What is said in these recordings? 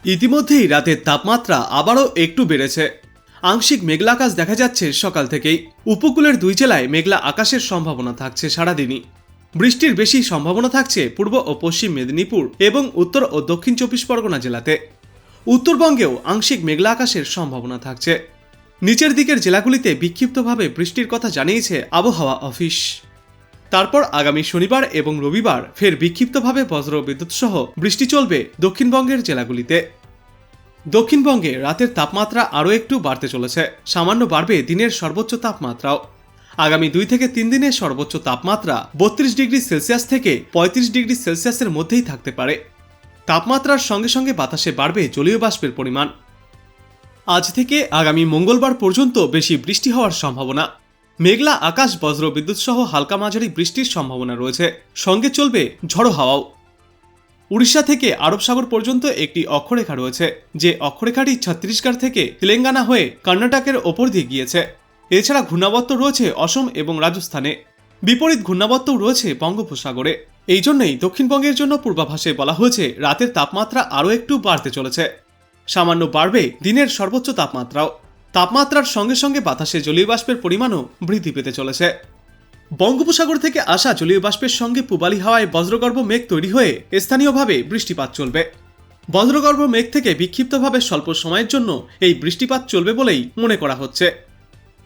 ইতিমধ্যেই রাতের তাপমাত্রা আবারও একটু বেড়েছে। আংশিক মেঘলা আকাশ দেখা যাচ্ছে সকাল থেকেই। উপকূলের দুই জেলায় মেঘলা আকাশের সম্ভাবনা থাকছে সারাদিনই। বৃষ্টির বেশি সম্ভাবনা থাকছে পূর্ব ও পশ্চিম মেদিনীপুর এবং উত্তর ও দক্ষিণ চব্বিশ পরগনা জেলাতে। উত্তরবঙ্গেও আংশিক মেঘলা আকাশের সম্ভাবনা থাকছে। নিচের দিকের জেলাগুলিতে বিক্ষিপ্তভাবে বৃষ্টির কথা জানিয়েছে আবহাওয়া অফিস। তারপর আগামী শনিবার এবং রবিবার ফের বিক্ষিপ্তভাবে বজ্র বিদ্যুৎ সহ বৃষ্টি চলবে দক্ষিণবঙ্গের জেলাগুলিতে। দক্ষিণবঙ্গে রাতের তাপমাত্রা আরও একটু বাড়তে চলেছে। সামান্য বাড়বে দিনের সর্বোচ্চ তাপমাত্রাও। আগামী 2 থেকে 3 দিনে সর্বোচ্চ তাপমাত্রা 32 ডিগ্রি সেলসিয়াস থেকে 35 ডিগ্রি সেলসিয়াসের মধ্যেই থাকতে পারে। তাপমাত্রার সঙ্গে সঙ্গে বাতাসে বাড়বে জলীয় বাষ্পের পরিমাণ। আজ থেকে আগামী মঙ্গলবার পর্যন্ত বেশি বৃষ্টি হওয়ার সম্ভাবনা। মেঘলা আকাশ, বজ্র বিদ্যুৎ সহ হালকা মাঝারি বৃষ্টির সম্ভাবনা রয়েছে। সঙ্গে চলবে ঝড়ো হাওয়াও। উড়িষ্যা থেকে আরব সাগর পর্যন্ত একটি অক্ষরেখা রয়েছে, যে অক্ষরেখাটি ছত্তিশগড় থেকে তেলেঙ্গানা হয়ে কর্ণাটকের ওপর দিয়ে গিয়েছে। এছাড়া ঘূর্ণাবর্ত রয়েছে অসম এবং রাজস্থানে। বিপরীত ঘূর্ণাবর্তও রয়েছে বঙ্গোপসাগরে। এই জন্যই দক্ষিণবঙ্গের জন্য পূর্বাভাসে বলা হয়েছে রাতের তাপমাত্রা আরও একটু বাড়তে চলেছে। সামান্য বাড়বে দিনের সর্বোচ্চ তাপমাত্রাও। তাপমাত্রার সঙ্গে সঙ্গে বাতাসে জলীয় বাষ্পের পরিমাণও বৃদ্ধি পেতে চলেছে। বঙ্গোপসাগর থেকে আসা জলীয় বাষ্পের সঙ্গে পূবালি হাওয়ায় বজ্রগর্ভ মেঘ তৈরি হয়ে স্থানীয়ভাবে বৃষ্টিপাত চলবে। বজ্রগর্ভ মেঘ থেকে বিক্ষিপ্তভাবে স্বল্প সময়ের জন্য এই বৃষ্টিপাত চলবে বলেই মনে করা হচ্ছে।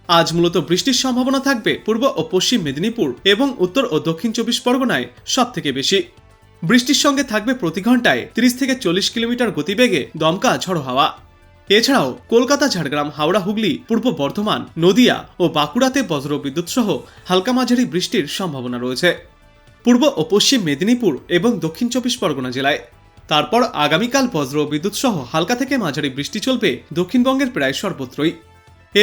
আজ মূলত বৃষ্টির সম্ভাবনা থাকবে পূর্ব ও পশ্চিম মেদিনীপুর এবং উত্তর ও দক্ষিণ চব্বিশ পরগনায় সবথেকে বেশি। বৃষ্টির সঙ্গে থাকবে প্রতি ঘন্টায় 30 থেকে 40 কিলোমিটার গতিবেগে দমকা ঝড়ো হাওয়া। এছাড়াও কলকাতা, ঝাড়গ্রাম, হাওড়া, হুগলি, পূর্ব বর্ধমান, নদিয়া ও বাঁকুড়াতে বজ্র বিদ্যুৎ সহ হালকা মাঝারি বৃষ্টির সম্ভাবনা রয়েছে পূর্ব ও পশ্চিম মেদিনীপুর এবং দক্ষিণ চব্বিশ পরগনা জেলায়। তারপর আগামীকাল বজ্র বিদ্যুৎ সহ হালকা থেকে মাঝারি বৃষ্টি চলবে দক্ষিণবঙ্গের প্রায় সর্বত্রই।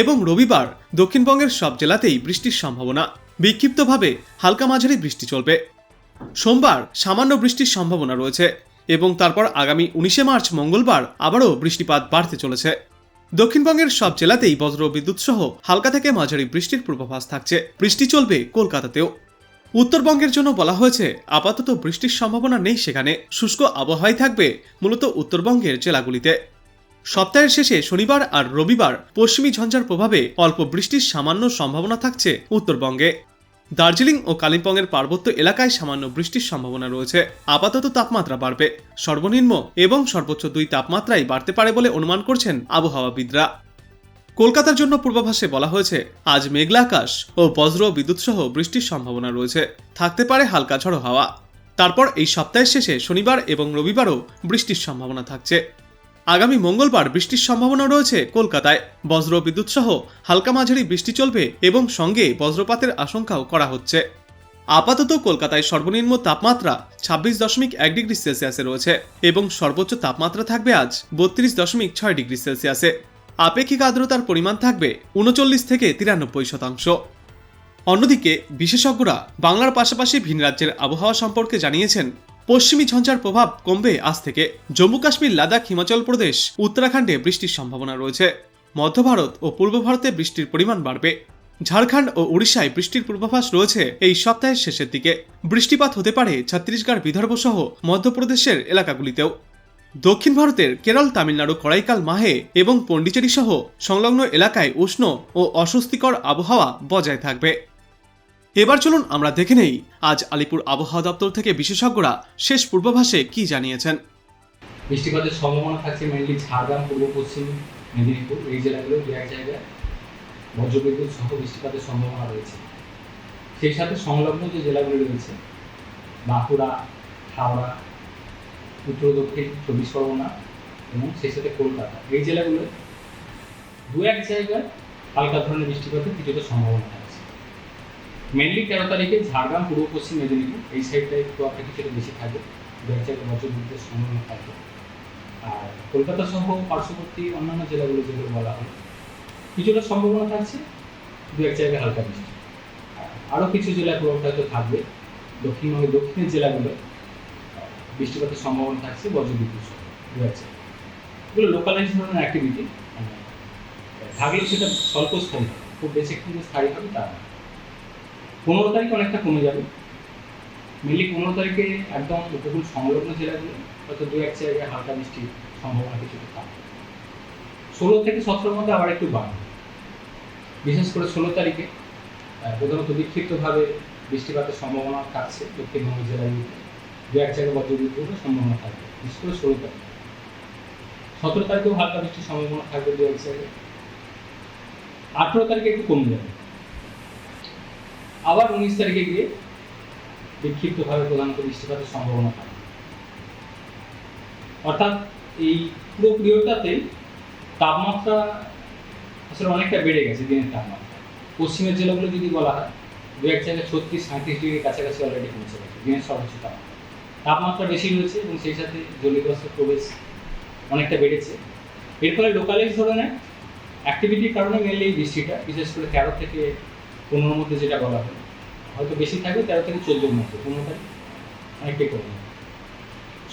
এবং রবিবার দক্ষিণবঙ্গের সব জেলাতেই বৃষ্টির সম্ভাবনা। বিক্ষিপ্তভাবে হালকা মাঝারি বৃষ্টি চলবে। সোমবার সামান্য বৃষ্টির সম্ভাবনা রয়েছে এবং তারপর আগামী 19শে মার্চ মঙ্গলবার আবারও বৃষ্টিপাত বাড়তে চলেছে। দক্ষিণবঙ্গের সব জেলাতেই বজ্র বিদ্যুৎ সহ হালকা থেকে মাঝারি বৃষ্টির পূর্বাভাস থাকছে। বৃষ্টি চলবে কলকাতাতেও। উত্তরবঙ্গের জন্য বলা হয়েছে আপাতত বৃষ্টির সম্ভাবনা নেই, সেখানে শুষ্ক আবহাওয়াই থাকবে মূলত উত্তরবঙ্গের জেলাগুলিতে। সপ্তাহের শেষে শনিবার আর রবিবার পশ্চিমী ঝঞ্ঝার প্রভাবে অল্প বৃষ্টির সামান্য সম্ভাবনা থাকছে উত্তরবঙ্গে। দার্জিলিং ও কালিম্পংয়ের পার্বত্য এলাকায় সামান্য বৃষ্টির সম্ভাবনা রয়েছে। আপাতত তাপমাত্রা বাড়বে। সর্বনিম্ন এবং সর্বোচ্চ 2 তাপমাত্রাই বাড়তে পারে বলে অনুমান করছেন আবহাওয়াবিদরা। কলকাতার জন্য পূর্বাভাসে বলা হয়েছে আজ মেঘলা আকাশ ও বজ্র বিদ্যুৎ সহ বৃষ্টির সম্ভাবনা রয়েছে। থাকতে পারে হালকা ঝড়ো হাওয়া। তারপর এই সপ্তাহের শেষে শনিবার এবং রবিবারও বৃষ্টির সম্ভাবনা থাকছে। আগামী মঙ্গলবার বৃষ্টির সম্ভাবনা রয়েছে কলকাতায়। বজ্র বিদ্যুৎ সহ হালকা মাঝারি বৃষ্টি চলবে এবং সঙ্গে বজ্রপাতের আশঙ্কাও করা হচ্ছে। আপাতত কলকাতায় সর্বনিম্ন তাপমাত্রা 26.1 ডিগ্রি সেলসিয়াসে রয়েছে এবং সর্বোচ্চ তাপমাত্রা থাকবে আজ 32.6 ডিগ্রি সেলসিয়াসে। আপেক্ষিক আর্দ্রতার পরিমাণ থাকবে 39 থেকে 93%। অন্যদিকে বিশেষজ্ঞরা বাংলার পাশাপাশি ভিন রাজ্যের আবহাওয়া সম্পর্কে জানিয়েছেন পশ্চিমী ঝঞ্ঝার প্রভাব কমবে আজ থেকে। জম্মু কাশ্মীর, লাদাখ, হিমাচল প্রদেশ, উত্তরাখণ্ডে বৃষ্টির সম্ভাবনা রয়েছে। মধ্য ভারত ও পূর্ব ভারতে বৃষ্টির পরিমাণ বাড়বে। ঝাড়খণ্ড ও উড়িষ্যায় বৃষ্টির পূর্বাভাস রয়েছে এই সপ্তাহের শেষের দিকে। বৃষ্টিপাত হতে পারে ছত্তিশগড়, বিদর্ভ সহ মধ্যপ্রদেশের এলাকাগুলিতেও। দক্ষিণ ভারতের কেরল, তামিলনাড়ু, করাইকাল, মাহে এবং পন্ডিচেরি সহ সংলগ্ন এলাকায় উষ্ণ ও অস্বস্তিকর আবহাওয়া বজায় থাকবে। এবার চলুন আমরা দেখে নেই আজ আলিপুর আবহাওয়া দপ্তর থেকে বিশেষজ্ঞরা শেষ পূর্বাভাসে কি জানিয়েছেন। বৃষ্টিপাতের সম্ভাবনা থাকছে মেনলি ঝাড়গ্রাম, পূর্ব পশ্চিম মেদিনীপুর এই জেলাগুলো দু এক জায়গায় বজ্রবিদ্যুৎ সহ বৃষ্টিপাতের সম্ভাবনা রয়েছে। সেই সাথে সংলগ্ন যে জেলাগুলি রয়েছে বাঁকুড়া, হাওড়া, উত্তর দক্ষিণ চব্বিশ পরগনা এবং সেই সাথে কলকাতা এই জেলাগুলো দু এক জায়গায় হালকা ধরনের বৃষ্টিপাতের কিছুটা সম্ভাবনা থাকছে। মেনলি 13 তারিখে ঝাড়গ্রাম, পূর্ব পশ্চিম মেদিনীপুর এই সাইডটায় একটু কিছুটা বেশি থাকবে, দু এক জায়গায় বজ্রবিদ্যুতের সম্ভাবনা থাকবে। আর কলকাতা সহ পার্শ্ববর্তী অন্যান্য জেলাগুলো যেগুলো বলা হয় কিছুটা সম্ভাবনা থাকছে দু এক জায়গায় হালকা বৃষ্টি। আরও কিছু জেলায় প্রভাব হয়তো থাকবে। দক্ষিণবঙ্গের দক্ষিণের জেলাগুলো বৃষ্টিপাতের সম্ভাবনা থাকছে বজ্রবিদ্যুৎ সহ দু এক জায়গায়। এগুলো লোকালাইজ ধরনের অ্যাক্টিভিটি, থাকলে সেটা স্বল্পস্থায়ী হবে, খুব বেশি কিন্তু স্থায়ী হবে তা না। 15 তারিখে অনেকটা কমে যাবে। মেনলি 15 তারিখে একদম উপকূল সংলগ্ন জেলাগুলো হয়তো দু এক জায়গায় হালকা বৃষ্টি সম্ভাবনা কিছুটা কম। 16 থেকে 17 মধ্যে আবার একটু বাড়বে, বিশেষ করে 16 তারিখে প্রধানত বিক্ষিপ্তভাবে বৃষ্টিপাতের সম্ভাবনা থাকছে দক্ষিণবঙ্গ জেলাগুলিতে। দু এক জায়গায় বজ্রবিদ্যুতের সম্ভাবনা থাকবে, বিশেষ করে 16 তারিখ। 17 তারিখেও হালকা বৃষ্টির সম্ভাবনা থাকবে দু এক জায়গায়। 18 তারিখে একটু কমে যাবে, আবার 19 তারিখে গিয়ে বিক্ষিপ্তভাবে প্রধানত বৃষ্টিপাতের সম্ভাবনা থাকবে। অর্থাৎ এই পুরো পিরিয়ডটাতেই তাপমাত্রা আসলে অনেকটা বেড়ে গেছে, দিনের তাপমাত্রা। পশ্চিমের জেলাগুলো যদি বলা হয়, দু এক জায়গায় 36-37 ডিগ্রির কাছাকাছি অলরেডি পৌঁছে গেছে দিনের সর্বোচ্চ তাপমাত্রা বেশি রয়েছে, এবং সেই সাথে জলীয় বাষ্পের প্রবেশ অনেকটা বেড়েছে। এর ফলে লোকালাইজ ধরনের অ্যাক্টিভিটির কারণে মেনলি এই বৃষ্টিটা, বিশেষ করে 13 থেকে 15 মধ্যে যেটা বলা হয়, হয়তো বেশি থাকবে 13 থেকে 14 মধ্যে, 15 তারিখ অনেকটাই কমে যাবে।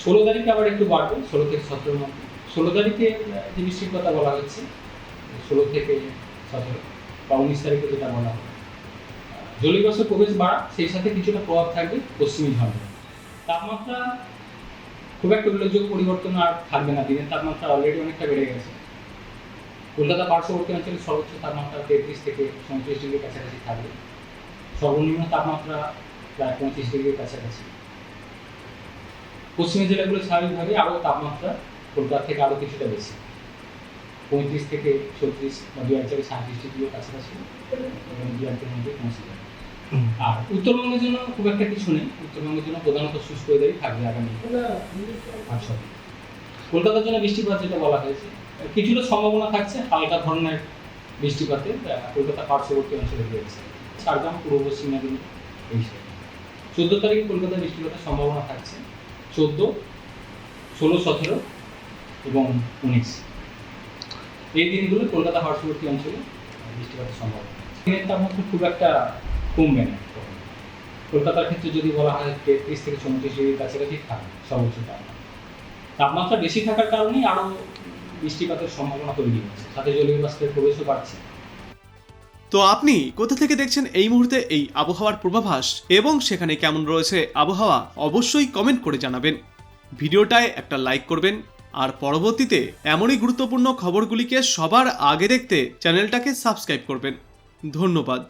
16 তারিখে আবার একটু বাড়বে, 16 থেকে 17 মধ্যে। 16 তারিখে যে বৃষ্টির কথা বলা হচ্ছে, 16 থেকে 17 বা 19 তারিখে যেটা বলা হয়, জলীয় বাষ্পের প্রবেশ বাড়া, সেই সাথে কিছুটা প্রভাব থাকবে পশ্চিমী ঝঞ্ঝা। তাপমাত্রা খুব একটা উল্লেখযোগ্য পরিবর্তন আর থাকবে না, দিনের তাপমাত্রা অলরেডি অনেকটা বেড়ে গেছে। কলকাতা পার্শ্ববর্তী অঞ্চলে সর্বোচ্চ তাপমাত্রা 33 থেকে 37 ডিগ্রির কাছাকাছি থাকবে, সর্বনিম্ন তাপমাত্রা প্রায় 25 ডিগ্রির কাছাকাছি। পশ্চিমী জেলাগুলো স্বাভাবিকভাবে আরও তাপমাত্রা কলকাতা থেকে আরও কিছুটা বেশি, 35 থেকে 36 বা দু এক জায়গায় 37 ডিগ্রির কাছাকাছি, এবং দু একের মধ্যে পৌঁছে যাবে। আর উত্তরবঙ্গের জন্য খুব একটা কিছু নেই, উত্তরবঙ্গের জন্য প্রধানত শুষ্ক ওয়েদারই থাকবে আগামী 8 সপ্তাহ। কলকাতার জন্য বৃষ্টিপাত যেটা বলা হয়েছে, কিছুটা সম্ভাবনা থাকছে হালকা ধরনের বৃষ্টিপাতের কলকাতা পার্শ্ববর্তী অঞ্চলে রয়েছে, ঝাড়গ্রাম, পূর্ব পশ্চিম মেদিনীপুর এই সাইড। 14 তারিখে কলকাতায় বৃষ্টিপাতের সম্ভাবনা থাকছে, 14, 16, 17 এবং 19 এই দিনগুলো কলকাতা পার্শ্ববর্তী অঞ্চলে বৃষ্টিপাতের সম্ভাবনা। দিনের তাপমাত্রা খুব একটা কমবে না। কলকাতার ক্ষেত্রে যদি বলা হয় 33 থেকে 34 ডিগ্রির কাছাকাছি থাকবে সর্বোচ্চ তাপমাত্রা বেশি থাকার কারণেই আরও বৃষ্টিপাতের সম্ভাবনা তৈরি হচ্ছে, সাথে জলীয় বাষ্পের প্রবেশও বাড়ছে। তো আপনি কোথা থেকে দেখছেন এই মুহূর্তে এই আবহাওয়ার পূর্বাভাস, এবং সেখানে কেমন রয়েছে আবহাওয়া, অবশ্যই কমেন্ট করে জানাবেন। ভিডিওটায় একটা লাইক করবেন, আর পরবর্তীতে এমনই গুরুত্বপূর্ণ খবরগুলিকে সবার আগে দেখতে চ্যানেলটাকে সাবস্ক্রাইব করবেন। ধন্যবাদ।